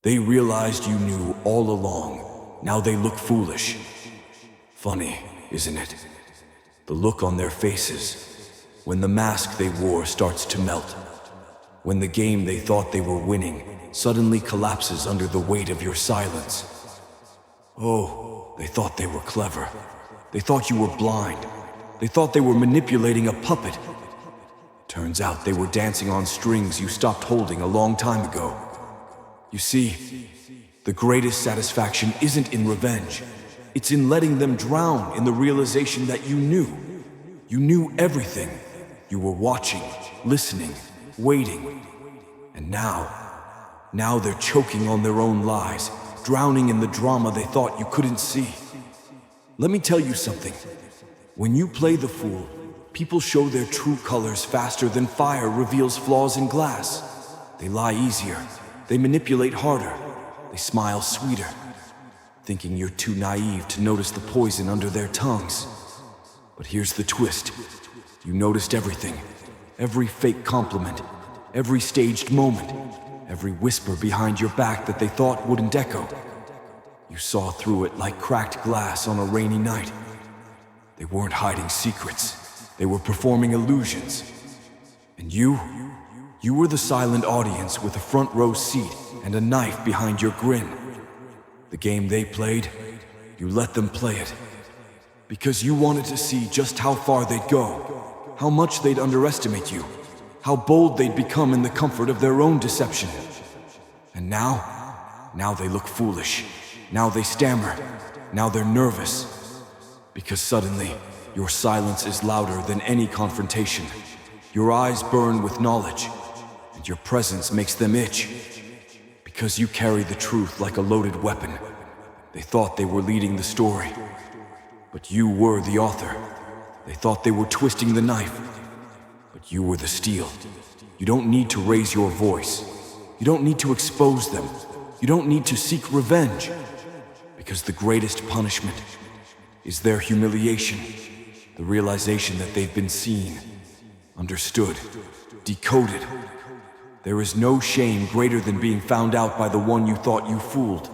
They realized you knew all along. Now they look foolish. Funny, isn't it? The look on their faces, when the mask they wore starts to melt. When the game they thought they were winning suddenly collapses under the weight of your silence. Oh, they thought they were clever. They thought you were blind. They thought they were manipulating a puppet. Turns out they were dancing on strings you stopped holding a long time ago. You see, the greatest satisfaction isn't in revenge. It's in letting them drown in the realization that you knew. You knew everything. You were watching, listening, waiting. And now they're choking on their own lies, drowning in the drama they thought you couldn't see. Let me tell you something. When you play the fool, people show their true colors faster than fire reveals flaws in glass. They lie easier. They manipulate harder. They smile sweeter, thinking you're too naive to notice the poison under their tongues. But here's the twist. You noticed everything. Every fake compliment, every staged moment, every whisper behind your back that they thought wouldn't echo. You saw through it like cracked glass on a rainy night. They weren't hiding secrets. They were performing illusions. And you were the silent audience with a front row seat and a knife behind your grin. The game they played, you let them play it. Because you wanted to see just how far they'd go, how much they'd underestimate you, how bold they'd become in the comfort of their own deception. And now they look foolish. Now they stammer. Now they're nervous. Because suddenly, your silence is louder than any confrontation. Your eyes burn with knowledge, and your presence makes them itch. Because you carry the truth like a loaded weapon. They thought they were leading the story, but you were the author. They thought they were twisting the knife, but you were the steel. You don't need to raise your voice. You don't need to expose them. You don't need to seek revenge. Because the greatest punishment is their humiliation, the realization that they've been seen, understood, decoded. There is no shame greater than being found out by the one you thought you fooled.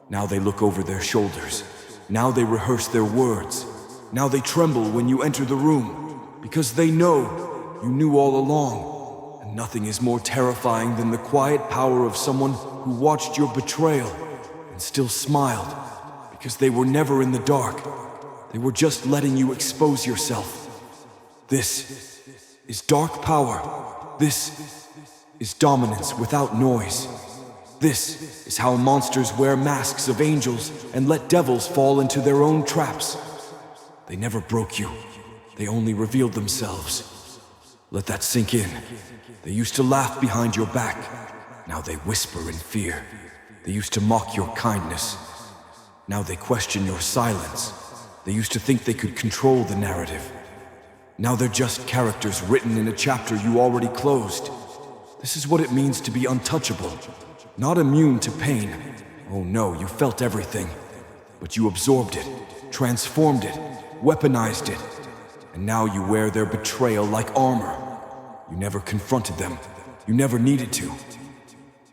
Now they look over their shoulders. Now they rehearse their words. Now they tremble when you enter the room, because they know you knew all along. And nothing is more terrifying than the quiet power of someone who watched your betrayal and still smiled, because they were never in the dark. They were just letting you expose yourself. This is dark power. This is dominance without noise. This is how monsters wear masks of angels and let devils fall into their own traps. They never broke you. They only revealed themselves. Let that sink in. They used to laugh behind your back. Now they whisper in fear. They used to mock your kindness. Now they question your silence. They used to think they could control the narrative. Now they're just characters written in a chapter you already closed. This is what it means to be untouchable, not immune to pain. Oh no, you felt everything, but you absorbed it, transformed it, weaponized it, and now you wear their betrayal like armor. You never confronted them. You never needed to.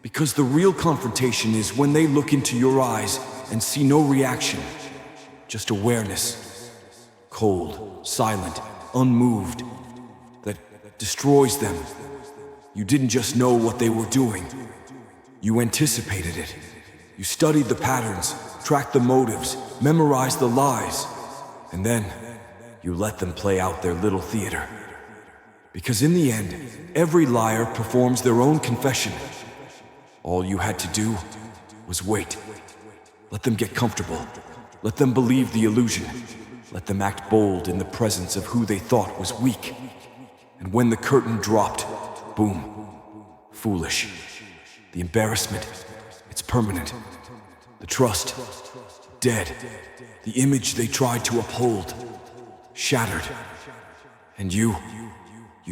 Because the real confrontation is when they look into your eyes and see no reaction, just awareness, cold, silent, unmoved, that destroys them. You didn't just know what they were doing. You anticipated it. You studied the patterns, tracked the motives, memorized the lies, and then you let them play out their little theater. Because in the end, every liar performs their own confession. All you had to do was wait. Let them get comfortable. Let them believe the illusion. Let them act bold in the presence of who they thought was weak. And when the curtain dropped, boom, foolish. The embarrassment, it's permanent. The trust, dead. The image they tried to uphold, shattered. And you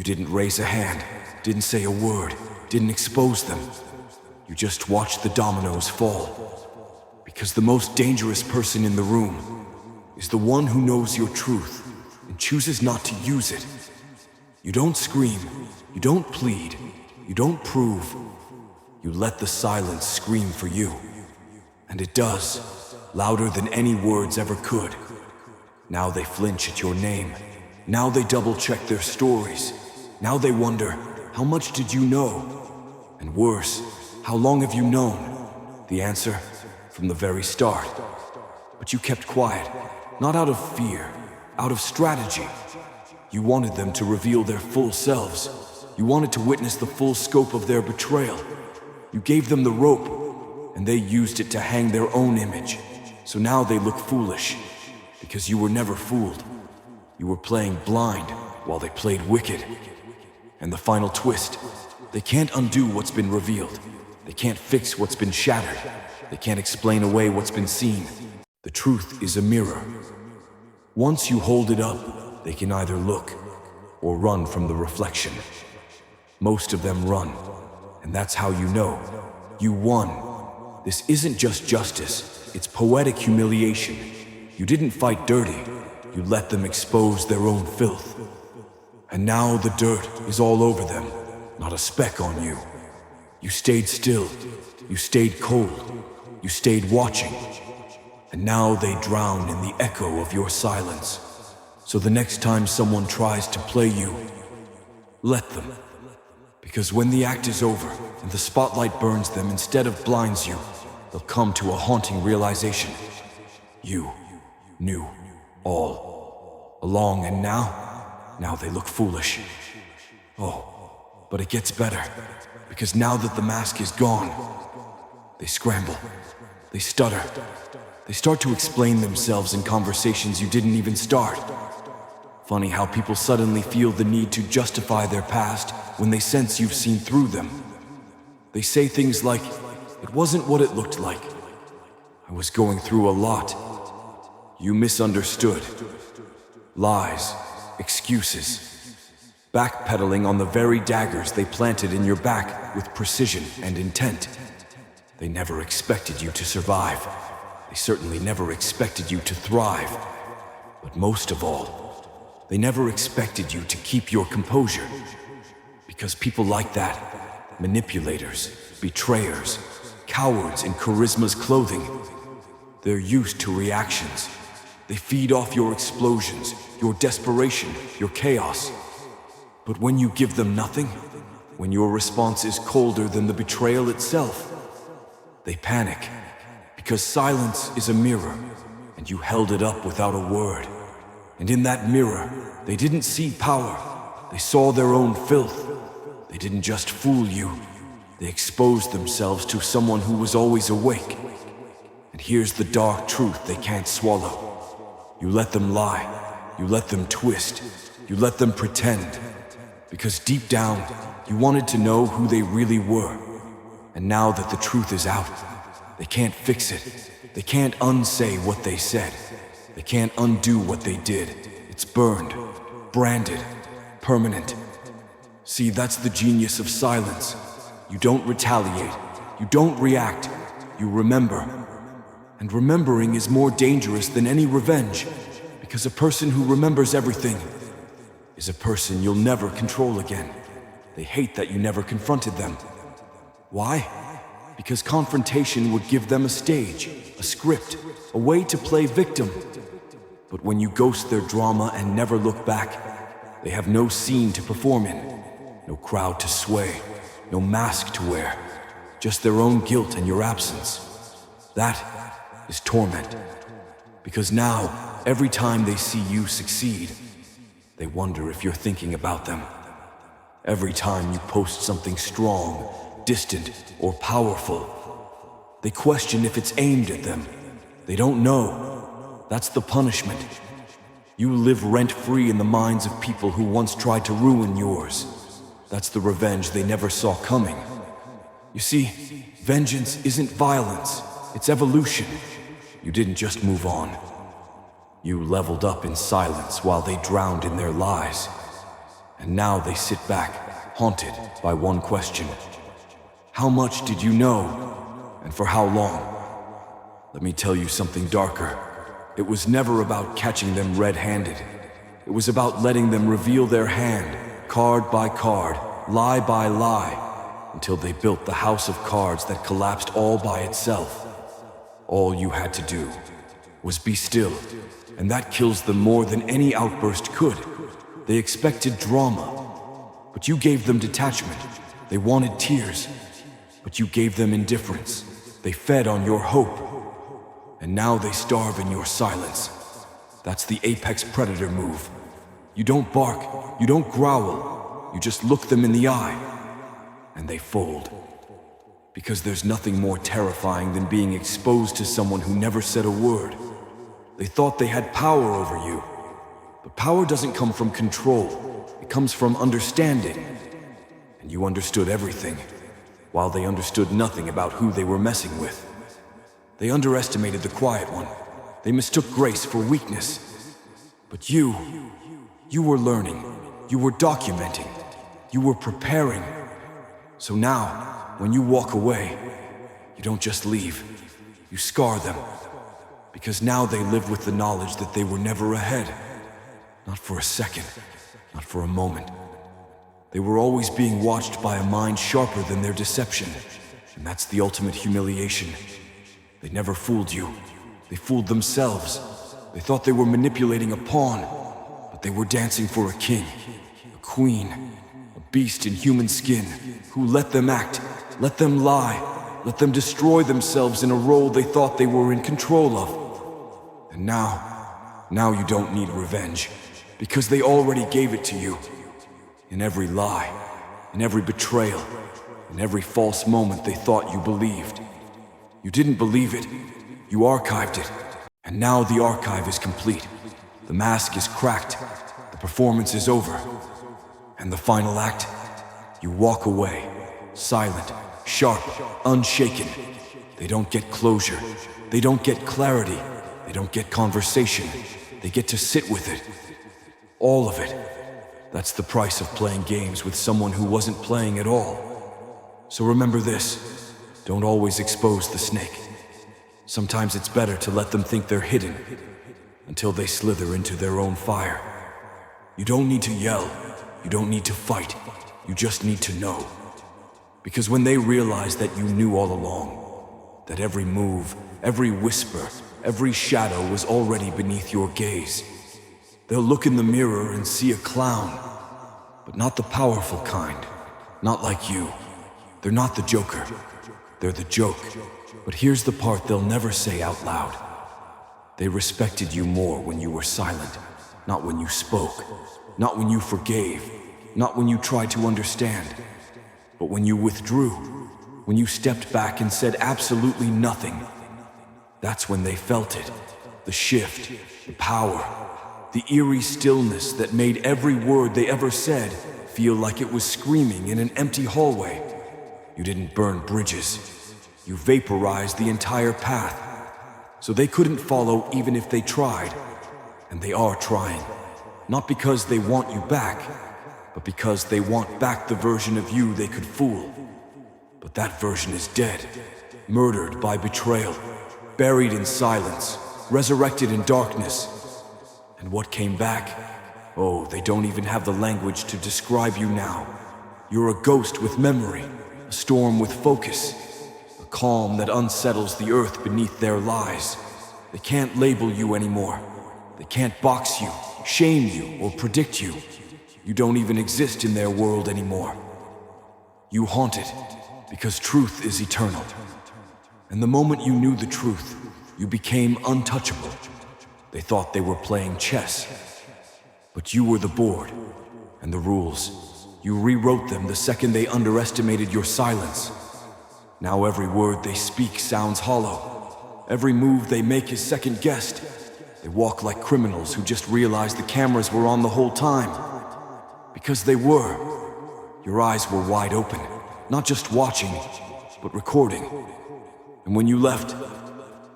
didn't raise a hand, didn't say a word, didn't expose them. You just watched the dominoes fall. Because the most dangerous person in the room is the one who knows your truth and chooses not to use it. You don't scream, you don't plead, you don't prove. You let the silence scream for you. And it does, louder than any words ever could. Now they flinch at your name. Now they double-check their stories. Now they wonder, how much did you know? And worse, how long have you known? The answer, from the very start. But you kept quiet, not out of fear, out of strategy. You wanted them to reveal their full selves. You wanted to witness the full scope of their betrayal. You gave them the rope, and they used it to hang their own image. So now they look foolish, because you were never fooled. You were playing blind while they played wicked. And the final twist, they can't undo what's been revealed. They can't fix what's been shattered. They can't explain away what's been seen. The truth is a mirror. Once you hold it up, they can either look or run from the reflection. Most of them run, and that's how you know you won. This isn't just justice, it's poetic humiliation. You didn't fight dirty, you let them expose their own filth. And now the dirt is all over them, not a speck on you. You stayed still, you stayed cold, you stayed watching. And now they drown in the echo of your silence. So the next time someone tries to play you, let them. Because when the act is over and the spotlight burns them instead of blinds you, they'll come to a haunting realization. You knew all along, and now they look foolish. Oh, but it gets better, because now that the mask is gone, they scramble, they stutter, they start to explain themselves in conversations you didn't even start. Funny how people suddenly feel the need to justify their past when they sense you've seen through them. They say things like, "It wasn't what it looked like. I was going through a lot. You misunderstood." Lies, excuses, backpedaling on the very daggers they planted in your back with precision and intent. They never expected you to survive. They certainly never expected you to thrive. But most of all, they never expected you to keep your composure. Because people like that, manipulators, betrayers, cowards in charisma's clothing, they're used to reactions. They feed off your explosions, your desperation, your chaos. But when you give them nothing, when your response is colder than the betrayal itself, they panic. Because silence is a mirror, and you held it up without a word. And in that mirror, they didn't see power. They saw their own filth. They didn't just fool you. They exposed themselves to someone who was always awake. And here's the dark truth they can't swallow. You let them lie. You let them twist. You let them pretend. Because deep down, you wanted to know who they really were. And now that the truth is out, they can't fix it. They can't unsay what they said. They can't undo what they did. It's burned, branded, permanent. See, that's the genius of silence. You don't retaliate. You don't react. You remember. And remembering is more dangerous than any revenge, because a person who remembers everything is a person you'll never control again. They hate that you never confronted them. Why? Because confrontation would give them a stage, a script, a way to play victim. But when you ghost their drama and never look back, they have no scene to perform in, no crowd to sway, no mask to wear, just their own guilt and your absence. That is torment. Because now, every time they see you succeed, they wonder if you're thinking about them. Every time you post something strong, distant, or powerful, they question if it's aimed at them. They don't know. That's the punishment. You live rent-free in the minds of people who once tried to ruin yours. That's the revenge they never saw coming. You see, vengeance isn't violence, it's evolution. You didn't just move on. You leveled up in silence while they drowned in their lies. And now they sit back, haunted by one question. How much did you know, and for how long? Let me tell you something darker. It was never about catching them red-handed. It was about letting them reveal their hand, card by card, lie by lie. until they built the house of cards that collapsed all by itself. All you had to do was be still, and that kills them more than any outburst could. They expected drama, but you gave them detachment. They wanted tears, but you gave them indifference. They fed on your hope, and now they starve in your silence. That's the apex predator move. You don't bark, you don't growl, you just look them in the eye, and they fold. Because there's nothing more terrifying than being exposed to someone who never said a word. They thought they had power over you, but power doesn't come from control. It comes from understanding. And you understood everything, while they understood nothing about who they were messing with. They underestimated the quiet one. They mistook grace for weakness. But you were learning. You were documenting. You were preparing. So now, when you walk away, you don't just leave. You scar them. Because now they live with the knowledge that they were never ahead. Not for a second. Not for a moment. They were always being watched by a mind sharper than their deception. And that's the ultimate humiliation. They never fooled you. They fooled themselves. They thought they were manipulating a pawn, but they were dancing for a king, a queen, a beast in human skin, who let them act, let them lie, let them destroy themselves in a role they thought they were in control of. And now you don't need revenge, because they already gave it to you. In every lie, in every betrayal, in every false moment they thought you believed. You didn't believe it, you archived it. And now the archive is complete. The mask is cracked, the performance is over. And the final act, you walk away, silent, sharp, unshaken. They don't get closure, they don't get clarity, they don't get conversation. They get to sit with it, all of it. That's the price of playing games with someone who wasn't playing at all. So remember this, don't always expose the snake. Sometimes it's better to let them think they're hidden until they slither into their own fire. You don't need to yell, you don't need to fight, you just need to know. Because when they realize that you knew all along, that every move, every whisper, every shadow was already beneath your gaze, they'll look in the mirror and see a clown, but not the powerful kind, not like you. They're not the Joker, they're the joke. But here's the part they'll never say out loud. They respected you more when you were silent, not when you spoke, not when you forgave, not when you tried to understand, but when you withdrew, when you stepped back and said absolutely nothing. That's when they felt it, the shift, the power, the eerie stillness that made every word they ever said feel like it was screaming in an empty hallway. You didn't burn bridges. You vaporized the entire path. So they couldn't follow even if they tried. And they are trying. Not because they want you back, but because they want back the version of you they could fool. But that version is dead, murdered by betrayal, buried in silence, resurrected in darkness. And what came back? Oh, they don't even have the language to describe you now. You're a ghost with memory, a storm with focus, a calm that unsettles the earth beneath their lies. They can't label you anymore. They can't box you, shame you, or predict you. You don't even exist in their world anymore. You haunt it because truth is eternal. And the moment you knew the truth, you became untouchable. They thought they were playing chess, but you were the board and the rules. You rewrote them the second they underestimated your silence. Now every word they speak sounds hollow. Every move they make is second-guessed. They walk like criminals who just realized the cameras were on the whole time. Because they were. Your eyes were wide open, not just watching, but recording. And when you left,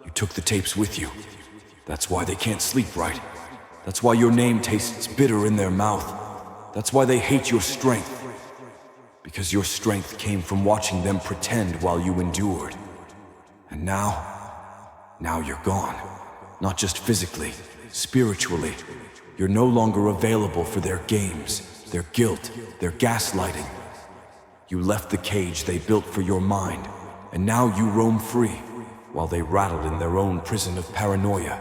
you took the tapes with you. That's why they can't sleep right. That's why your name tastes bitter in their mouth. That's why they hate your strength. Because your strength came from watching them pretend while you endured. And now you're gone. Not just physically, spiritually. You're no longer available for their games, their guilt, their gaslighting. You left the cage they built for your mind, and now you roam free, while they rattle in their own prison of paranoia.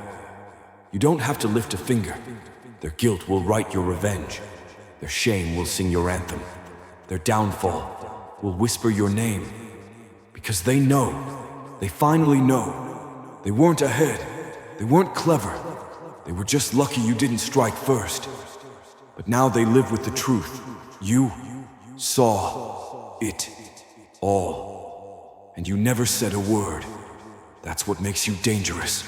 You don't have to lift a finger. Their guilt will write your revenge. Their shame will sing your anthem. Their downfall will whisper your name. Because they know, they finally know. They weren't ahead, they weren't clever. They were just lucky you didn't strike first. But now they live with the truth. You saw it all. And you never said a word. That's what makes you dangerous.